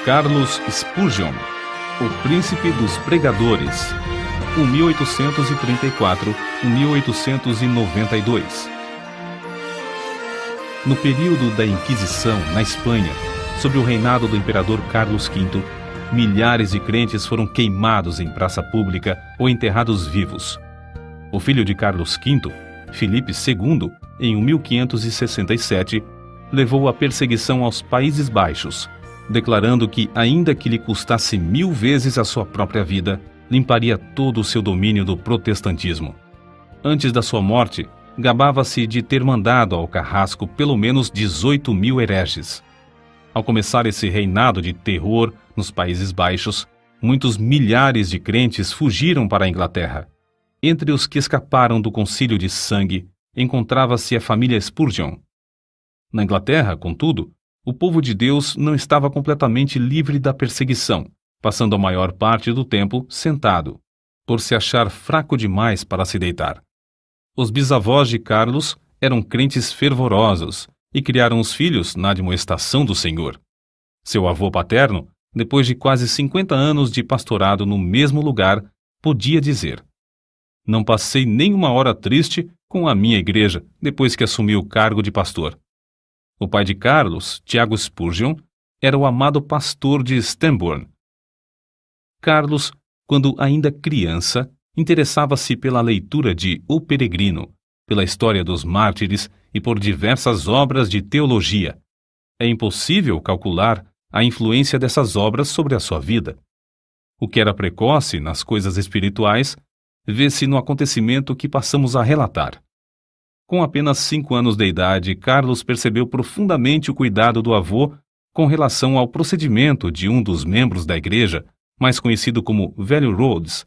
Charles Spurgeon, o príncipe dos pregadores, 1834-1892. No período da Inquisição, na Espanha, sob o reinado do imperador Carlos V, milhares de crentes foram queimados em praça pública ou enterrados vivos. O filho de Carlos V, Filipe II, em 1567, levou a perseguição aos Países Baixos, declarando que, ainda que lhe custasse 1000 vezes a sua própria vida, limparia todo o seu domínio do protestantismo. Antes da sua morte, gabava-se de ter mandado ao carrasco pelo menos 18.000 hereges. Ao começar esse reinado de terror nos Países Baixos, muitos milhares de crentes fugiram para a Inglaterra. Entre os que escaparam do concílio de sangue, encontrava-se a família Spurgeon. Na Inglaterra, contudo, o povo de Deus não estava completamente livre da perseguição, passando a maior parte do tempo sentado, por se achar fraco demais para se deitar. Os bisavós de Carlos eram crentes fervorosos e criaram os filhos na admoestação do Senhor. Seu avô paterno, depois de quase 50 anos de pastorado no mesmo lugar, podia dizer: "Não passei nem uma hora triste com a minha igreja depois que assumi o cargo de pastor." O pai de Carlos, Tiago Spurgeon, era o amado pastor de Stambourne. Carlos, quando ainda criança, interessava-se pela leitura de O Peregrino, pela história dos mártires e por diversas obras de teologia. É impossível calcular a influência dessas obras sobre a sua vida. O que era precoce nas coisas espirituais vê-se no acontecimento que passamos a relatar. Com apenas 5 anos de idade, Carlos percebeu profundamente o cuidado do avô com relação ao procedimento de um dos membros da igreja, mais conhecido como Velho Rhodes.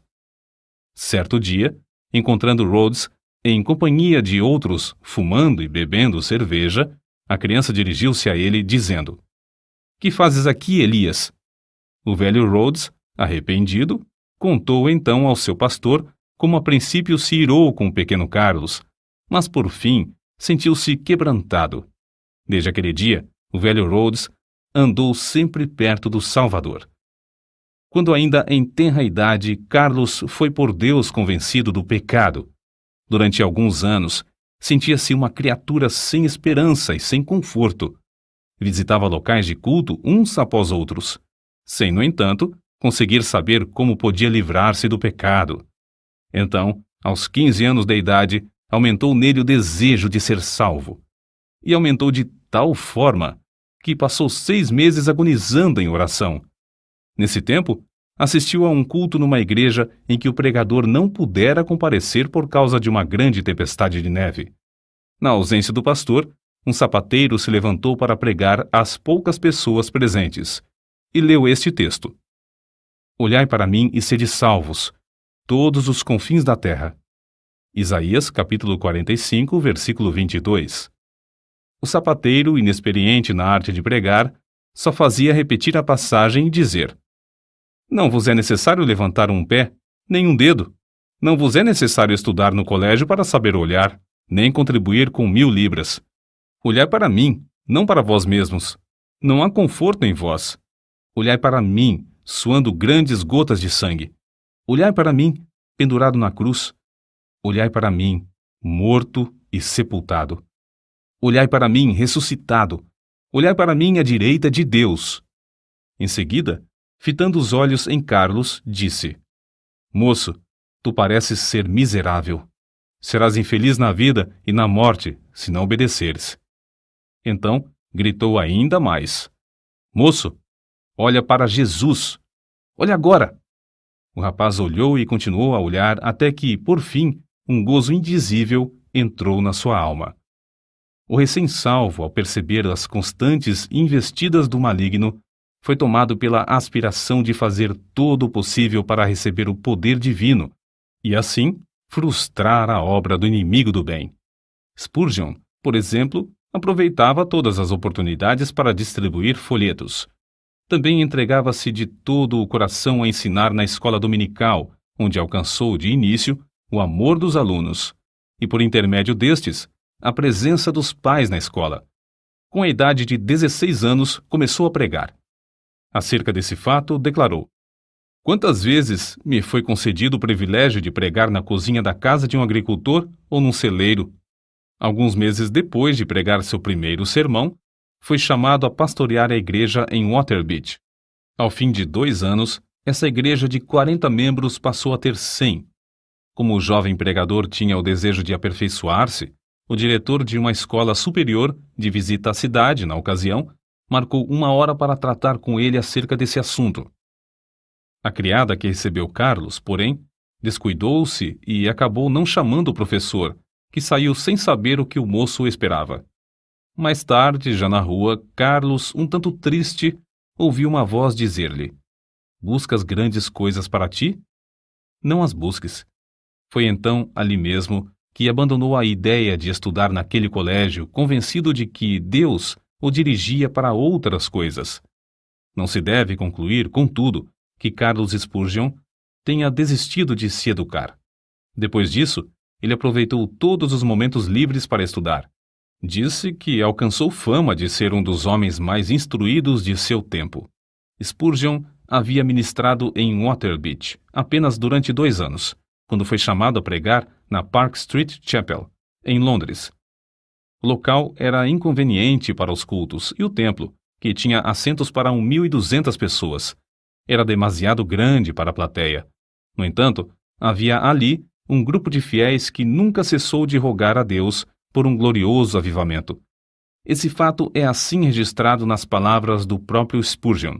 Certo dia, encontrando Rhodes em companhia de outros fumando e bebendo cerveja, a criança dirigiu-se a ele dizendo: "Que fazes aqui, Elias?" O velho Rhodes, arrependido, contou então ao seu pastor como a princípio se irou com o pequeno Carlos, mas por fim sentiu-se quebrantado. Desde aquele dia, o velho Rhodes andou sempre perto do Salvador. Quando ainda em tenra idade, Carlos foi por Deus convencido do pecado. Durante alguns anos, sentia-se uma criatura sem esperança e sem conforto. Visitava locais de culto uns após outros, sem, no entanto, conseguir saber como podia livrar-se do pecado. Então, aos 15 anos de idade, aumentou nele o desejo de ser salvo. E aumentou de tal forma que passou 6 meses agonizando em oração. Nesse tempo, assistiu a um culto numa igreja em que o pregador não pudera comparecer por causa de uma grande tempestade de neve. Na ausência do pastor, um sapateiro se levantou para pregar às poucas pessoas presentes e leu este texto: "Olhai para mim e sede salvos, todos os confins da terra." Isaías, capítulo 45, versículo 22. O sapateiro, inexperiente na arte de pregar, só fazia repetir a passagem e dizer: "Não vos é necessário levantar um pé, nem um dedo. Não vos é necessário estudar no colégio para saber olhar, nem contribuir com 1000 libras. Olhai para mim, não para vós mesmos. Não há conforto em vós. Olhai para mim, suando grandes gotas de sangue. Olhai para mim, pendurado na cruz. Olhai para mim, morto e sepultado. Olhai para mim, ressuscitado. Olhai para mim à direita de Deus." Em seguida, fitando os olhos em Carlos, disse: "Moço, tu pareces ser miserável. Serás infeliz na vida e na morte, se não obedeceres." Então, gritou ainda mais: "Moço, olha para Jesus. Olha agora." O rapaz olhou e continuou a olhar até que, por fim, um gozo indizível entrou na sua alma. O recém-salvo, ao perceber as constantes investidas do maligno, foi tomado pela aspiração de fazer todo o possível para receber o poder divino e, assim, frustrar a obra do inimigo do bem. Spurgeon, por exemplo, aproveitava todas as oportunidades para distribuir folhetos. Também entregava-se de todo o coração a ensinar na escola dominical, onde alcançou de início o amor dos alunos e, por intermédio destes, a presença dos pais na escola. Com a idade de 16 anos, começou a pregar. Acerca desse fato, declarou: "Quantas vezes me foi concedido o privilégio de pregar na cozinha da casa de um agricultor ou num celeiro? Alguns meses depois de pregar seu primeiro sermão, foi chamado a pastorear a igreja em Waterbeach. Ao fim de 2 anos, essa igreja de 40 membros passou a ter 100. Como o jovem pregador tinha o desejo de aperfeiçoar-se, o diretor de uma escola superior, de visita à cidade na ocasião, marcou 1 hora para tratar com ele acerca desse assunto. A criada que recebeu Carlos, porém, descuidou-se e acabou não chamando o professor, que saiu sem saber o que o moço esperava. Mais tarde, já na rua, Carlos, um tanto triste, ouviu uma voz dizer-lhe: "Buscas grandes coisas para ti? Não as busques." Foi então, ali mesmo, que abandonou a ideia de estudar naquele colégio, convencido de que Deus o dirigia para outras coisas. Não se deve concluir, contudo, que Carlos Spurgeon tenha desistido de se educar. Depois disso, ele aproveitou todos os momentos livres para estudar. Disse que alcançou fama de ser um dos homens mais instruídos de seu tempo. Spurgeon havia ministrado em Waterbeach apenas durante 2 anos, quando foi chamado a pregar na Park Street Chapel, em Londres. O local era inconveniente para os cultos e o templo, que tinha assentos para 1.200 pessoas, era demasiado grande para a plateia. No entanto, havia ali um grupo de fiéis que nunca cessou de rogar a Deus por um glorioso avivamento. Esse fato é assim registrado nas palavras do próprio Spurgeon.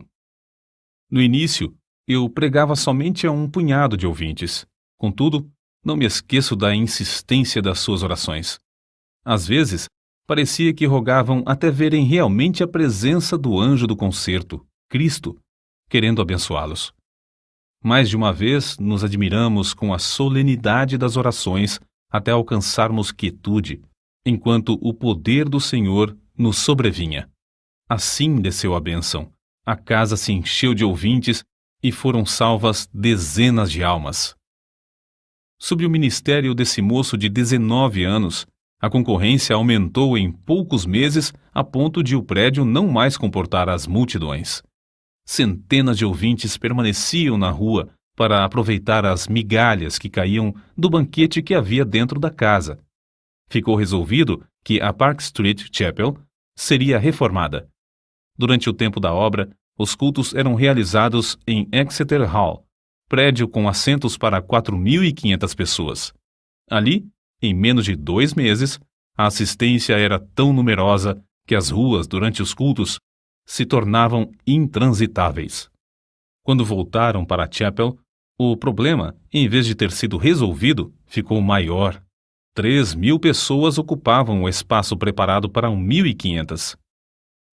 No início, eu pregava somente a um punhado de ouvintes. Contudo, não me esqueço da insistência das suas orações. Às vezes, parecia que rogavam até verem realmente a presença do anjo do concerto, Cristo, querendo abençoá-los. Mais de uma vez nos admiramos com a solenidade das orações até alcançarmos quietude, enquanto o poder do Senhor nos sobrevinha. Assim desceu a bênção. A casa se encheu de ouvintes e foram salvas dezenas de almas. Sob o ministério desse moço de 19 anos, a concorrência aumentou em poucos meses a ponto de o prédio não mais comportar as multidões. Centenas de ouvintes permaneciam na rua para aproveitar as migalhas que caíam do banquete que havia dentro da casa. Ficou resolvido que a Park Street Chapel seria reformada. Durante o tempo da obra, os cultos eram realizados em Exeter Hall, prédio com assentos para 4.500 pessoas. Ali, em menos de 2 meses, a assistência era tão numerosa que as ruas, durante os cultos, se tornavam intransitáveis. Quando voltaram para a Chapel, o problema, em vez de ter sido resolvido, ficou maior. 3.000 pessoas ocupavam o espaço preparado para 1.500.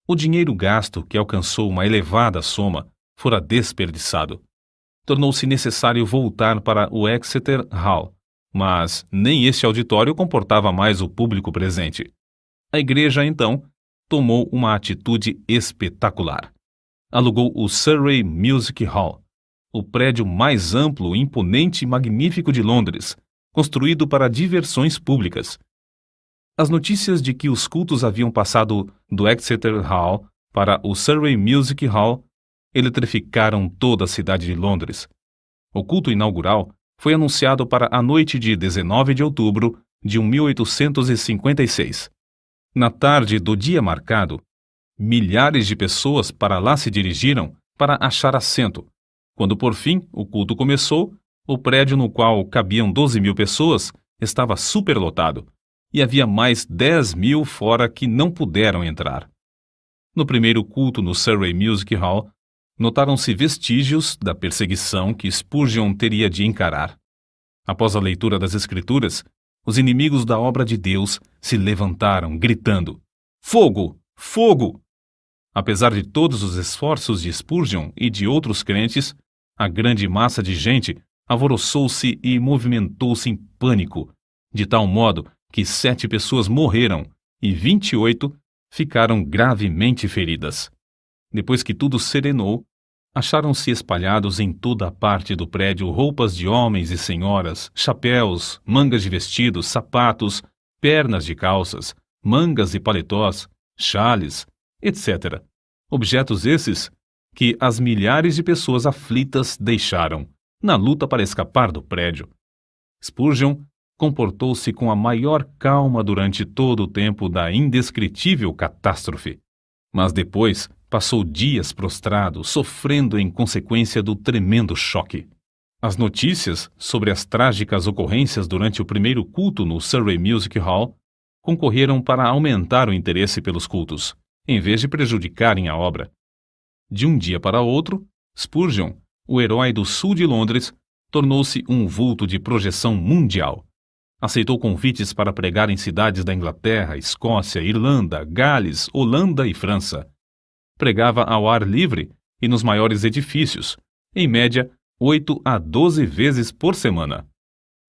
O dinheiro gasto, que alcançou uma elevada soma, fora desperdiçado. Tornou-se necessário voltar para o Exeter Hall, mas nem este auditório comportava mais o público presente. A igreja, então, tomou uma atitude espetacular. Alugou o Surrey Music Hall, o prédio mais amplo, imponente e magnífico de Londres, construído para diversões públicas. As notícias de que os cultos haviam passado do Exeter Hall para o Surrey Music Hall eletrificaram toda a cidade de Londres. O culto inaugural foi anunciado para a noite de 19 de outubro de 1856. Na tarde do dia marcado, milhares de pessoas para lá se dirigiram para achar assento. Quando por fim o culto começou, o prédio no qual cabiam 12.000 pessoas estava superlotado e havia mais 10.000 fora que não puderam entrar. No primeiro culto no Surrey Music Hall, notaram-se vestígios da perseguição que Spurgeon teria de encarar. Após a leitura das Escrituras, os inimigos da obra de Deus se levantaram, gritando: "Fogo! Fogo!" Apesar de todos os esforços de Spurgeon e de outros crentes, a grande massa de gente alvoroçou-se e movimentou-se em pânico, de tal modo que 7 pessoas morreram e 28 ficaram gravemente feridas. Depois que tudo serenou, acharam-se espalhados em toda a parte do prédio roupas de homens e senhoras, chapéus, mangas de vestidos, sapatos, pernas de calças, mangas e paletós, chales, etc. Objetos esses que as milhares de pessoas aflitas deixaram, na luta para escapar do prédio. Spurgeon comportou-se com a maior calma durante todo o tempo da indescritível catástrofe, mas depois passou dias prostrado, sofrendo em consequência do tremendo choque. As notícias sobre as trágicas ocorrências durante o primeiro culto no Surrey Music Hall concorreram para aumentar o interesse pelos cultos, em vez de prejudicarem a obra. De um dia para outro, Spurgeon, o herói do sul de Londres, tornou-se um vulto de projeção mundial. Aceitou convites para pregar em cidades da Inglaterra, Escócia, Irlanda, Gales, Holanda e França. Pregava ao ar livre e nos maiores edifícios, em média 8 a 12 vezes por semana.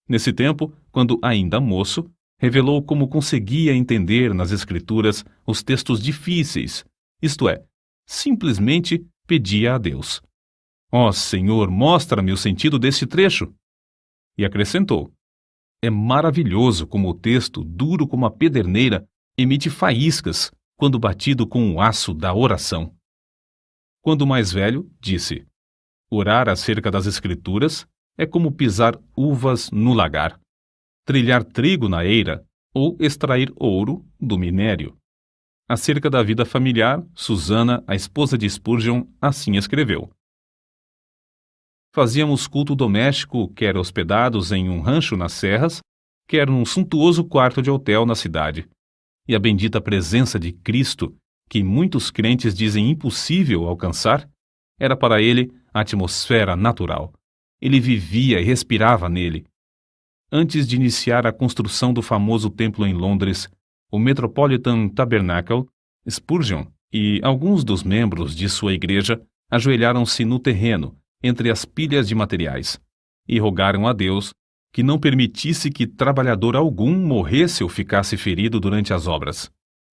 Nesse tempo, quando ainda moço, revelou como conseguia entender nas Escrituras os textos difíceis, isto é, simplesmente pedia a Deus: "Ó Senhor, mostra-me o sentido deste trecho." E acrescentou: "É maravilhoso como o texto, duro como a pederneira, emite faíscas quando batido com o aço da oração." Quando mais velho, disse: "Orar acerca das Escrituras é como pisar uvas no lagar, trilhar trigo na eira ou extrair ouro do minério." Acerca da vida familiar, Susana, a esposa de Spurgeon, assim escreveu: "Fazíamos culto doméstico, quer hospedados em um rancho nas serras, quer num suntuoso quarto de hotel na cidade. E a bendita presença de Cristo, que muitos crentes dizem impossível alcançar, era para ele a atmosfera natural. Ele vivia e respirava nele. Antes de iniciar a construção do famoso templo em Londres, o Metropolitan Tabernacle, Spurgeon e alguns dos membros de sua igreja ajoelharam-se no terreno, entre as pilhas de materiais, e rogaram a Deus que não permitisse que trabalhador algum morresse ou ficasse ferido durante as obras.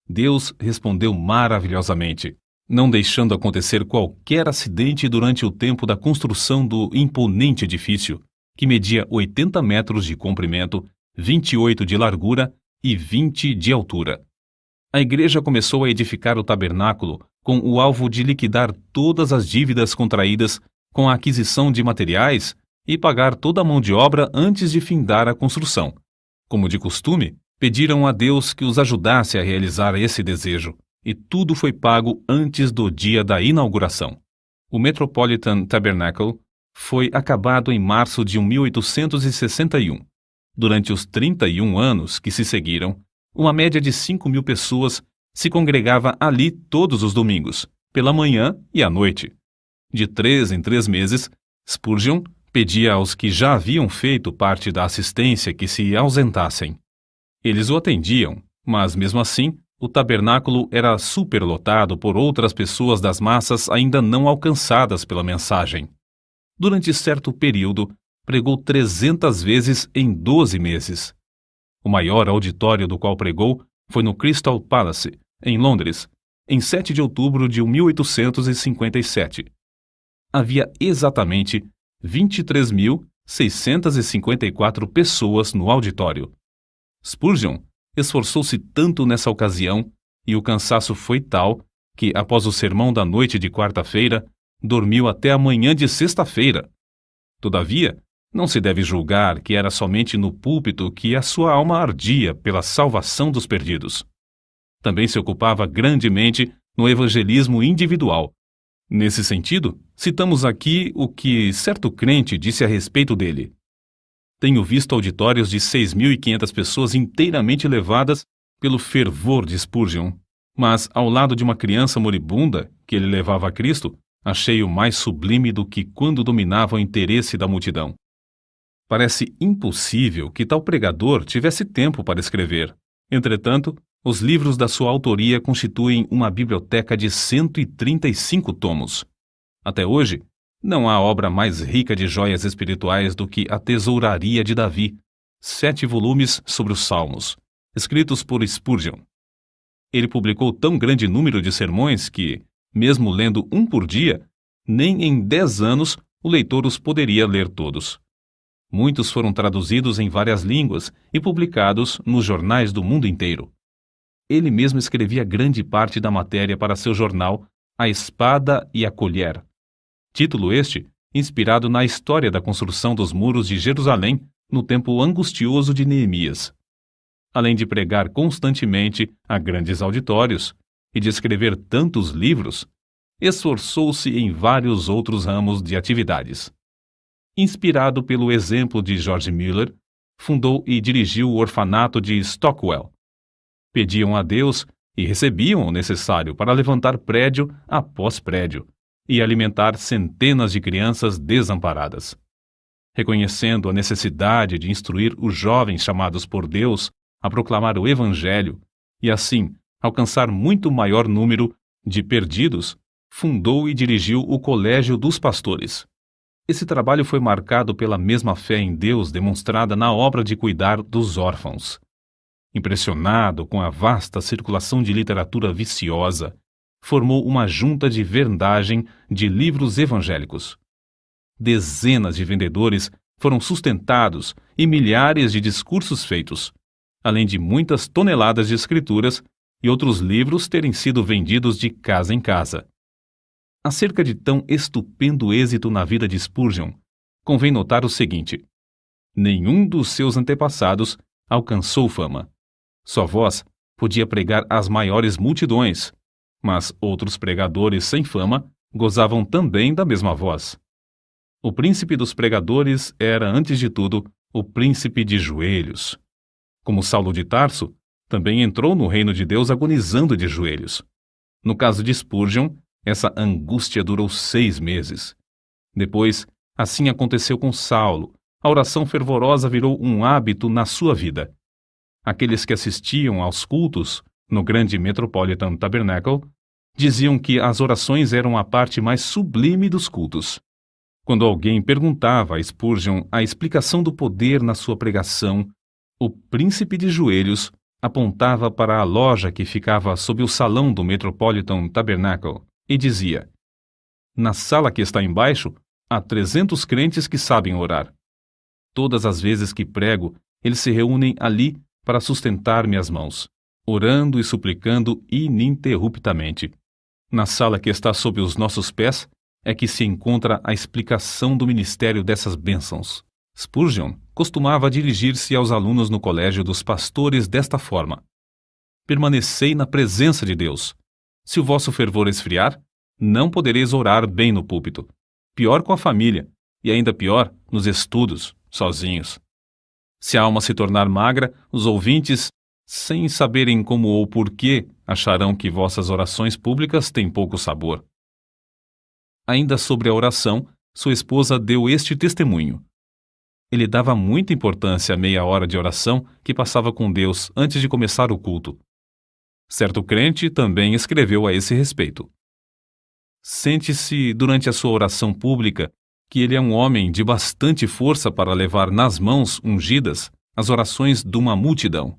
Deus respondeu maravilhosamente, não deixando acontecer qualquer acidente durante o tempo da construção do imponente edifício, que media 80 metros de comprimento, 28 de largura e 20 de altura. A igreja começou a edificar o tabernáculo com o alvo de liquidar todas as dívidas contraídas com a aquisição de materiais e pagar toda a mão de obra antes de findar a construção. Como de costume, pediram a Deus que os ajudasse a realizar esse desejo, e tudo foi pago antes do dia da inauguração. O Metropolitan Tabernacle foi acabado em março de 1861. Durante os 31 anos que se seguiram, uma média de 5.000 pessoas se congregava ali todos os domingos, pela manhã e à noite. De 3 em 3 meses, Spurgeon pedia aos que já haviam feito parte da assistência que se ausentassem. Eles o atendiam, mas mesmo assim, o tabernáculo era superlotado por outras pessoas das massas ainda não alcançadas pela mensagem. Durante certo período, pregou 300 vezes em 12 meses. O maior auditório do qual pregou foi no Crystal Palace, em Londres, em 7 de outubro de 1857. Havia exatamente 23.654 pessoas no auditório. Spurgeon esforçou-se tanto nessa ocasião e o cansaço foi tal que, após o sermão da noite de quarta-feira, dormiu até a manhã de sexta-feira. Todavia, não se deve julgar que era somente no púlpito que a sua alma ardia pela salvação dos perdidos. Também se ocupava grandemente no evangelismo individual. Nesse sentido, citamos aqui o que certo crente disse a respeito dele: "Tenho visto auditórios de 6.500 pessoas inteiramente levadas pelo fervor de Spurgeon, mas ao lado de uma criança moribunda que ele levava a Cristo, achei-o mais sublime do que quando dominava o interesse da multidão." Parece impossível que tal pregador tivesse tempo para escrever. Entretanto, os livros da sua autoria constituem uma biblioteca de 135 tomos. Até hoje, não há obra mais rica de joias espirituais do que A Tesouraria de Davi, 7 volumes sobre os Salmos, escritos por Spurgeon. Ele publicou tão grande número de sermões que, mesmo lendo um por dia, nem em 10 anos o leitor os poderia ler todos. Muitos foram traduzidos em várias línguas e publicados nos jornais do mundo inteiro. Ele mesmo escrevia grande parte da matéria para seu jornal, A Espada e a Colher. Título este inspirado na história da construção dos muros de Jerusalém no tempo angustioso de Neemias. Além de pregar constantemente a grandes auditórios e de escrever tantos livros, esforçou-se em vários outros ramos de atividades. Inspirado pelo exemplo de George Mueller, fundou e dirigiu o orfanato de Stockwell. Pediam a Deus e recebiam o necessário para levantar prédio após prédio e alimentar centenas de crianças desamparadas. Reconhecendo a necessidade de instruir os jovens chamados por Deus a proclamar o Evangelho e, assim, alcançar muito maior número de perdidos, fundou e dirigiu o Colégio dos Pastores. Esse trabalho foi marcado pela mesma fé em Deus demonstrada na obra de cuidar dos órfãos. Impressionado com a vasta circulação de literatura viciosa, formou uma junta de vendagem de livros evangélicos. Dezenas de vendedores foram sustentados e milhares de discursos feitos, além de muitas toneladas de escrituras e outros livros terem sido vendidos de casa em casa. Acerca de tão estupendo êxito na vida de Spurgeon, convém notar o seguinte: nenhum dos seus antepassados alcançou fama. Sua voz podia pregar às maiores multidões, mas outros pregadores sem fama gozavam também da mesma voz. O príncipe dos pregadores era, antes de tudo, o príncipe de joelhos. Como Saulo de Tarso, também entrou no reino de Deus agonizando de joelhos. No caso de Spurgeon, essa angústia durou 6 meses. Depois, assim aconteceu com Saulo. A oração fervorosa virou um hábito na sua vida. Aqueles que assistiam aos cultos no grande Metropolitan Tabernacle diziam que as orações eram a parte mais sublime dos cultos. Quando alguém perguntava a Spurgeon a explicação do poder na sua pregação, o príncipe de joelhos apontava para a loja que ficava sob o salão do Metropolitan Tabernacle e dizia: na sala que está embaixo, há 300 crentes que sabem orar. Todas as vezes que prego, eles se reúnem ali para sustentar minhas mãos, orando e suplicando ininterruptamente. Na sala que está sob os nossos pés é que se encontra a explicação do ministério dessas bênçãos. Spurgeon costumava dirigir-se aos alunos no colégio dos pastores desta forma: permanecei na presença de Deus. Se o vosso fervor esfriar, não podereis orar bem no púlpito. Pior com a família, e ainda pior nos estudos, sozinhos. Se a alma se tornar magra, os ouvintes, sem saberem como ou porquê, acharão que vossas orações públicas têm pouco sabor. Ainda sobre a oração, sua esposa deu este testemunho: ele dava muita importância à meia hora de oração que passava com Deus antes de começar o culto. Certo crente também escreveu a esse respeito: sente-se durante a sua oração pública que ele é um homem de bastante força para levar nas mãos ungidas as orações de uma multidão.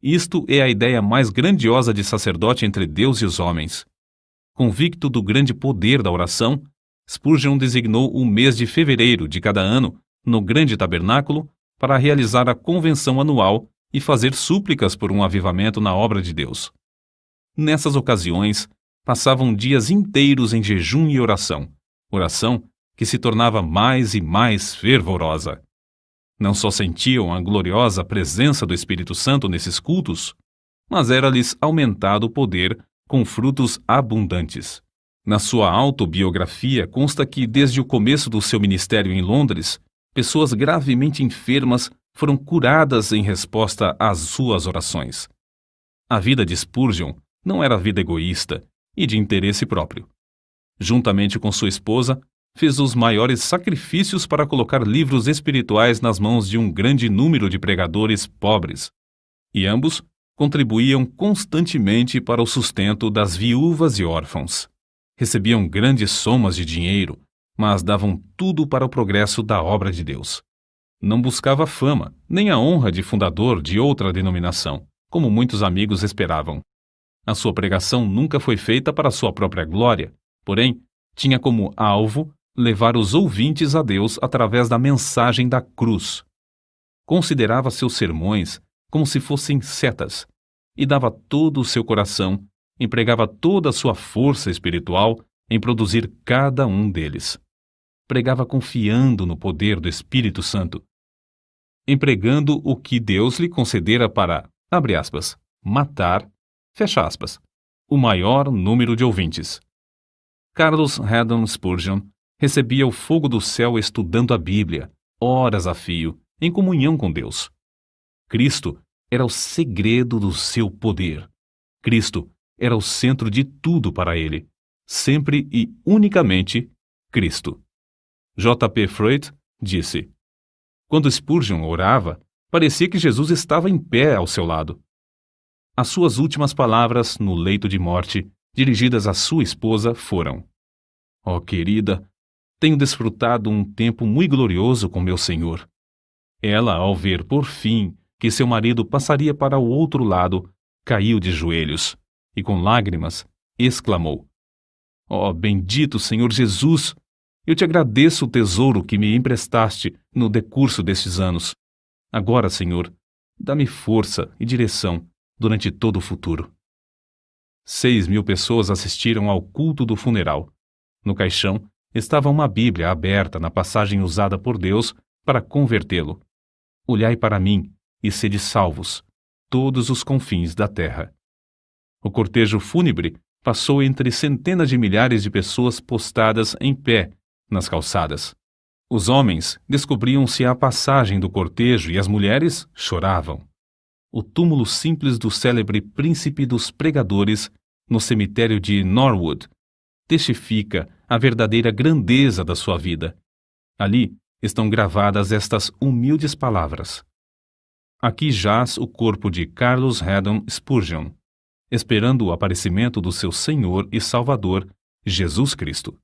Isto é a ideia mais grandiosa de sacerdote entre Deus e os homens. Convicto do grande poder da oração, Spurgeon designou o mês de fevereiro de cada ano no grande tabernáculo para realizar a convenção anual e fazer súplicas por um avivamento na obra de Deus. Nessas ocasiões, passavam dias inteiros em jejum e oração que se tornava mais e mais fervorosa. Não só sentiam a gloriosa presença do Espírito Santo nesses cultos, mas era-lhes aumentado o poder com frutos abundantes. Na sua autobiografia consta que, desde o começo do seu ministério em Londres, pessoas gravemente enfermas foram curadas em resposta às suas orações. A vida de Spurgeon não era vida egoísta e de interesse próprio. Juntamente com sua esposa, fez os maiores sacrifícios para colocar livros espirituais nas mãos de um grande número de pregadores pobres, e ambos contribuíam constantemente para o sustento das viúvas e órfãos. Recebiam grandes somas de dinheiro, mas davam tudo para o progresso da obra de Deus. Não buscava fama, nem a honra de fundador de outra denominação, como muitos amigos esperavam. A sua pregação nunca foi feita para sua própria glória, porém, tinha como alvo levar os ouvintes a Deus através da mensagem da cruz. Considerava seus sermões como se fossem setas e dava todo o seu coração empregava toda a sua força espiritual em produzir cada um deles. Pregava confiando no poder do Espírito Santo, empregando o que Deus lhe concedera para, abre aspas, matar, fecha aspas, o maior número de ouvintes. Charles Haddon Spurgeon recebia o fogo do céu estudando a Bíblia, horas a fio, em comunhão com Deus. Cristo era o segredo do seu poder. Cristo era o centro de tudo para ele. Sempre e unicamente Cristo. J.P. Freud disse: quando Spurgeon orava, parecia que Jesus estava em pé ao seu lado. As suas últimas palavras no leito de morte, dirigidas à sua esposa, foram: ó querida, tenho desfrutado um tempo muito glorioso com meu Senhor. Ela, ao ver, por fim, que seu marido passaria para o outro lado, caiu de joelhos e, com lágrimas, exclamou: ó bendito Senhor Jesus, eu te agradeço o tesouro que me emprestaste no decurso destes anos. Agora, Senhor, dá-me força e direção durante todo o futuro. 6.000 pessoas assistiram ao culto do funeral. No caixão estava uma Bíblia aberta na passagem usada por Deus para convertê-lo. Olhai para mim e sede salvos, todos os confins da terra. O cortejo fúnebre passou entre centenas de milhares de pessoas postadas em pé nas calçadas. Os homens descobriam-se à passagem do cortejo e as mulheres choravam. O túmulo simples do célebre príncipe dos pregadores no cemitério de Norwood testifica a verdadeira grandeza da sua vida. Ali estão gravadas estas humildes palavras: aqui jaz o corpo de Charles Haddon Spurgeon, esperando o aparecimento do seu Senhor e Salvador, Jesus Cristo.